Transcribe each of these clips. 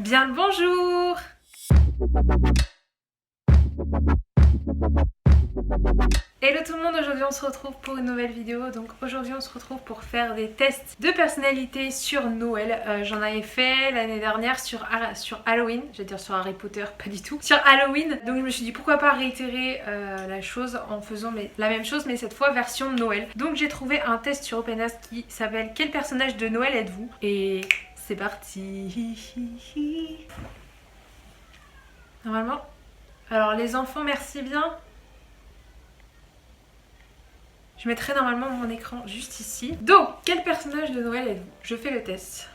Bien le bonjour! Hello tout le monde, aujourd'hui on se retrouve pour une nouvelle vidéo. Donc aujourd'hui on se retrouve pour faire des tests de personnalité sur Noël. J'en avais fait l'année dernière sur Halloween, j'allais dire sur Harry Potter, pas du tout, sur Halloween. Donc je me suis dit pourquoi pas réitérer la chose en faisant la même chose mais cette fois version Noël. Donc j'ai trouvé un test sur OpenAsk qui s'appelle quel personnage de Noël êtes-vous? Et c'est parti. Normalement. Alors les enfants merci bien. Je mettrai normalement mon écran juste ici. Donc, quel personnage de Noël êtes-vous? Je fais le test.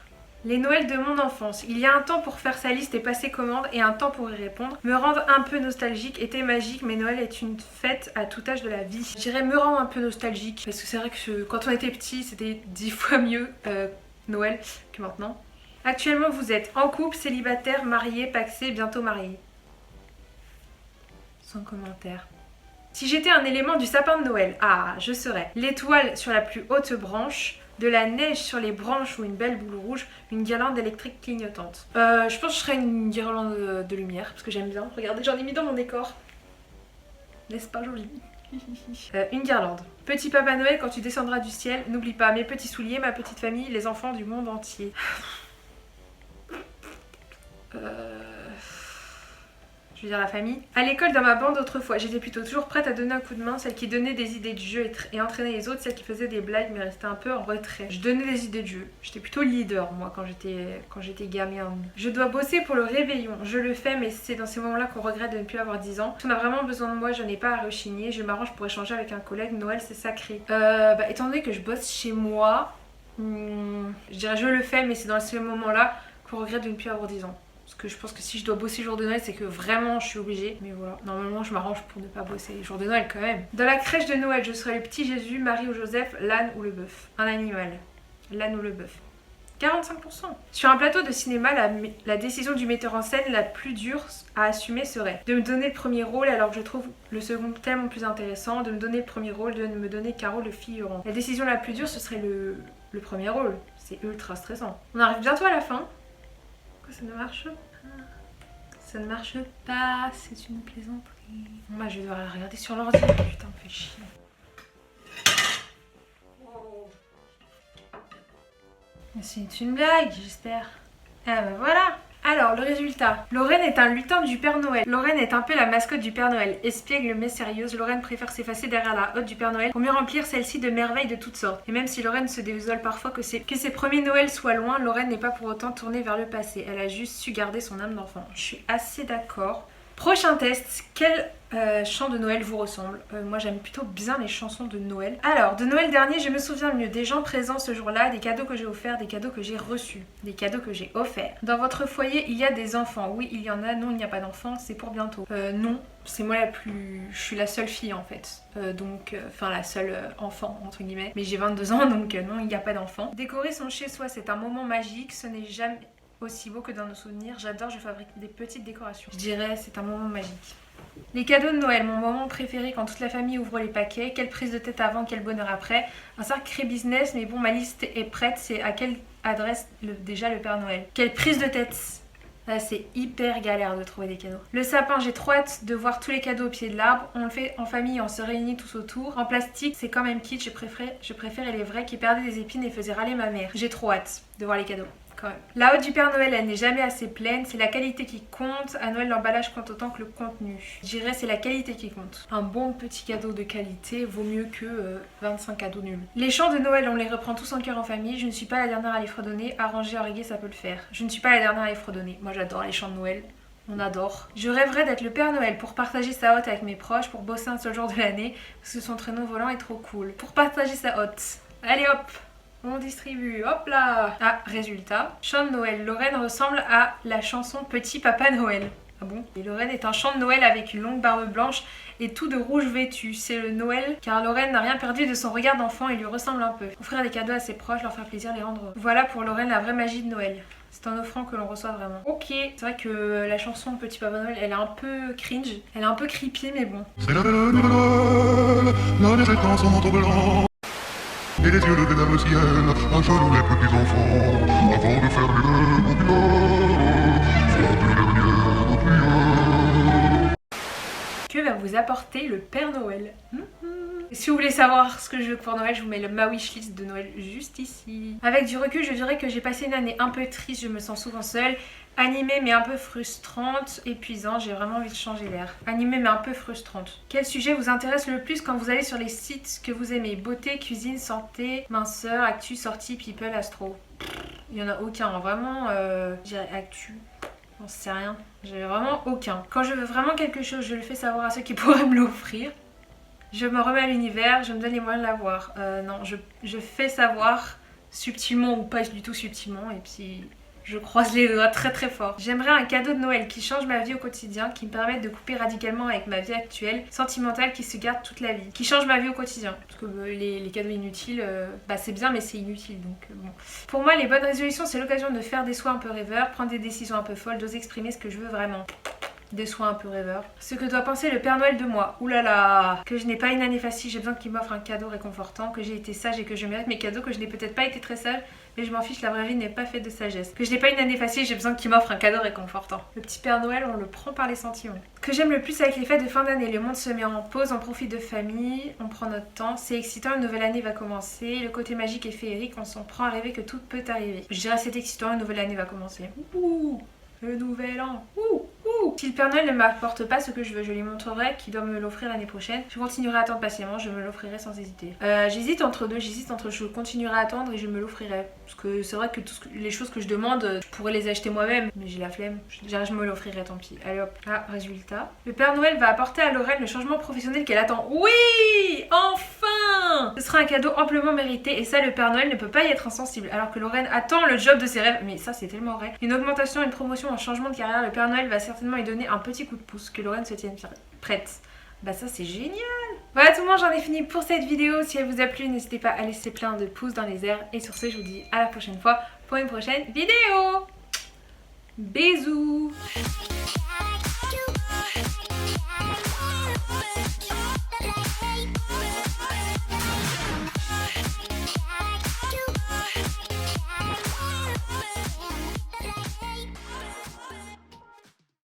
Les Noëls de mon enfance. Il y a un temps pour faire sa liste et passer commande et un temps pour y répondre. Me rendre un peu nostalgique était magique, mais Noël est une fête à tout âge de la vie. Je dirais me rendre un peu nostalgique parce que c'est vrai que quand on était petit, c'était 10 fois mieux Noël que maintenant. Actuellement, vous êtes en couple, célibataire, marié, pacsé, bientôt marié. Sans commentaire. Si j'étais un élément du sapin de Noël, je serais l'étoile sur la plus haute branche, de la neige sur les branches ou une belle boule rouge, une guirlande électrique clignotante. Je pense que je serais une guirlande de lumière, parce que j'aime bien. Regardez, j'en ai mis dans mon décor. N'est-ce pas joli? Une guirlande. Petit Papa Noël, quand tu descendras du ciel, n'oublie pas mes petits souliers, ma petite famille, les enfants du monde entier. Je veux dire la famille. À l'école, dans ma bande autrefois, j'étais plutôt toujours prête à donner un coup de main, celle qui donnait des idées de jeu et entraînait les autres, celle qui faisait des blagues mais restait un peu en retrait. Je donnais des idées de jeu. J'étais plutôt leader moi quand j'étais gamine. Je dois bosser pour le réveillon. Je le fais mais c'est dans ces moments-là qu'on regrette de ne plus avoir 10 ans. Si on a vraiment besoin de moi, je n'ai pas à rechigner. Je m'arrange pour échanger avec un collègue. Noël c'est sacré. Étant donné que je bosse chez moi, je dirais je le fais mais c'est dans ces moments-là qu'on regrette de ne plus avoir 10 ans. Parce que je pense que si je dois bosser jour de Noël, c'est que vraiment je suis obligée. Mais voilà, normalement je m'arrange pour ne pas bosser les jours de Noël quand même. Dans la crèche de Noël, je serai le petit Jésus, Marie ou Joseph, l'âne ou le bœuf. Un animal. L'âne ou le bœuf. 45%. Sur un plateau de cinéma, la décision du metteur en scène la plus dure à assumer serait de me donner le premier rôle alors que je trouve le second tellement plus intéressant, de me donner le premier rôle, de me donner Caro le figurant. La décision la plus dure, ce serait le premier rôle. C'est ultra stressant. On arrive bientôt à la fin. Ça ne marche pas. Ça ne marche pas, c'est une plaisanterie. Moi je vais devoir la regarder sur l'ordi. Putain, me fait chier. C'est une blague, j'espère. Ah bah voilà. Alors, le résultat. Lorraine est un lutin du Père Noël. Lorraine est un peu la mascotte du Père Noël. Espiègle mais sérieuse, Lorraine préfère s'effacer derrière la hotte du Père Noël pour mieux remplir celle-ci de merveilles de toutes sortes. Et même si Lorraine se désole parfois que ses premiers Noëls soient loin, Lorraine n'est pas pour autant tournée vers le passé. Elle a juste su garder son âme d'enfant. Je suis assez d'accord. Prochain test, quel chant de Noël vous ressemble? Moi j'aime plutôt bien les chansons de Noël. Alors, de Noël dernier, je me souviens mieux des gens présents ce jour-là, des cadeaux que j'ai offerts, des cadeaux que j'ai reçus, des cadeaux que j'ai offerts. Dans votre foyer, il y a des enfants. Oui, il y en a. Non, il n'y a pas d'enfants, c'est pour bientôt. Non, c'est moi je suis la seule fille en fait. Enfin la seule enfant entre guillemets. Mais j'ai 22 ans donc non, il n'y a pas d'enfants. Décorer son chez-soi, c'est un moment magique, ce n'est jamais aussi beau que dans nos souvenirs. J'adore, je fabrique des petites décorations. Je dirais c'est un moment magique. Les cadeaux de Noël, mon moment préféré quand toute la famille ouvre les paquets. Quelle prise de tête avant, quel bonheur après. Un sacré business, mais bon, ma liste est prête. C'est à quelle adresse déjà le Père Noël? Quelle prise de tête! Là, c'est hyper galère de trouver des cadeaux. Le sapin, j'ai trop hâte de voir tous les cadeaux au pied de l'arbre. On le fait en famille, on se réunit tous autour. En plastique, c'est quand même kitsch. Je préférais les vrais qui perdaient des épines et faisaient râler ma mère. J'ai trop hâte de voir les cadeaux. Quand même. La hotte du Père Noël, elle n'est jamais assez pleine, c'est la qualité qui compte. À Noël, l'emballage compte autant que le contenu. Je dirais c'est la qualité qui compte. Un bon petit cadeau de qualité vaut mieux que 25 cadeaux nuls. Les chants de Noël, on les reprend tous en chœur en famille. Je ne suis pas la dernière à les fredonner. Arranger, oreiller, ça peut le faire. Je ne suis pas la dernière à les fredonner. Moi j'adore les chants de Noël. On adore. Je rêverais d'être le Père Noël pour partager sa hotte avec mes proches, pour bosser un seul jour de l'année, parce que son traîneau volant est trop cool. Pour partager sa hotte. Allez hop! On distribue, hop là. Résultat. Chant de Noël. Lorraine ressemble à la chanson Petit Papa Noël. Ah bon? Et Lorraine est un chant de Noël avec une longue barbe blanche et tout de rouge vêtu. C'est le Noël car Lorraine n'a rien perdu de son regard d'enfant et lui ressemble un peu. Offrir des cadeaux à ses proches, leur faire plaisir, les rendre heureux. Voilà pour Lorraine la vraie magie de Noël. C'est un offrant que l'on reçoit vraiment. Ok, c'est vrai que la chanson Petit Papa Noël, elle est un peu cringe. Elle est un peu creepy mais bon. C'est la belle nuit de Noël, la neige étend son manteau blanc. Et les yeux levés vers le ciel, à genoux les petits enfants, avant de fermer le bouquet. d'apporter le Père Noël. Si vous voulez savoir ce que je veux pour Noël, je vous mets ma wishlist de Noël juste ici. Avec du recul, je dirais que j'ai passé une année un peu triste, je me sens souvent seule. Animée mais un peu frustrante, épuisante, j'ai vraiment envie de changer l'air. Animée mais un peu frustrante. Quel sujet vous intéresse le plus quand vous allez sur les sites que vous aimez? Beauté, cuisine, santé, minceur, actu, sortie, people, astro. Il y en a aucun, vraiment, je dirais actu. J'en sais rien, j'ai vraiment aucun. Quand je veux vraiment quelque chose, je le fais savoir à ceux qui pourraient me l'offrir. Je me remets à l'univers, je me donne les moyens de l'avoir. Non, je fais savoir subtilement ou pas du tout subtilement et puis je croise les doigts très très fort. J'aimerais un cadeau de Noël qui change ma vie au quotidien, qui me permette de couper radicalement avec ma vie actuelle, sentimentale, qui se garde toute la vie. Qui change ma vie au quotidien. Parce que les cadeaux inutiles, c'est bien mais c'est inutile donc bon. Pour moi les bonnes résolutions c'est l'occasion de faire des choix un peu rêveurs, prendre des décisions un peu folles, d'oser exprimer ce que je veux vraiment. Des soins un peu rêveurs. Ce que doit penser le Père Noël de moi. Oulala. Que je n'ai pas une année facile, j'ai besoin qu'il m'offre un cadeau réconfortant, que j'ai été sage et que je mérite mes cadeaux, que je n'ai peut-être pas été très sage, mais je m'en fiche, la vraie vie n'est pas faite de sagesse. Que je n'ai pas une année facile, j'ai besoin qu'il m'offre un cadeau réconfortant. Le petit Père Noël, on le prend par les sentiments. Que j'aime le plus avec les fêtes de fin d'année, le monde se met en pause, on profite de famille, on prend notre temps, c'est excitant, une nouvelle année va commencer, le côté magique et féerique, on s'en prend à rêver que tout peut arriver. Je dirais c'est excitant, une nouvelle année va commencer. Ouh, le nouvel an. Ouh. Si le Père Noël ne m'apporte pas ce que je veux, je lui montrerai qu'il doit me l'offrir l'année prochaine. Je continuerai à attendre patiemment, je me l'offrirai sans hésiter. J'hésite entre deux, je continuerai à attendre et je me l'offrirai. Parce que c'est vrai que les choses que je demande, je pourrais les acheter moi-même, mais j'ai la flemme. Je me l'offrirai, tant pis. Allez hop, résultat. Le Père Noël va apporter à Lorraine le changement professionnel qu'elle attend. Oui, enfin! Ce sera un cadeau amplement mérité et ça, le Père Noël ne peut pas y être insensible. Alors que Lorraine attend le job de ses rêves. Mais ça, c'est tellement vrai. Une augmentation, une promotion, un changement de carrière, le Père Noël va certainement lui donner un petit coup de pouce, que Lorraine se tienne prête. Bah ça c'est génial. Voilà tout le monde, j'en ai fini pour cette vidéo. Si elle vous a plu, n'hésitez pas à laisser plein de pouces dans les airs. Et sur ce, je vous dis à la prochaine fois pour une prochaine vidéo. Bisous.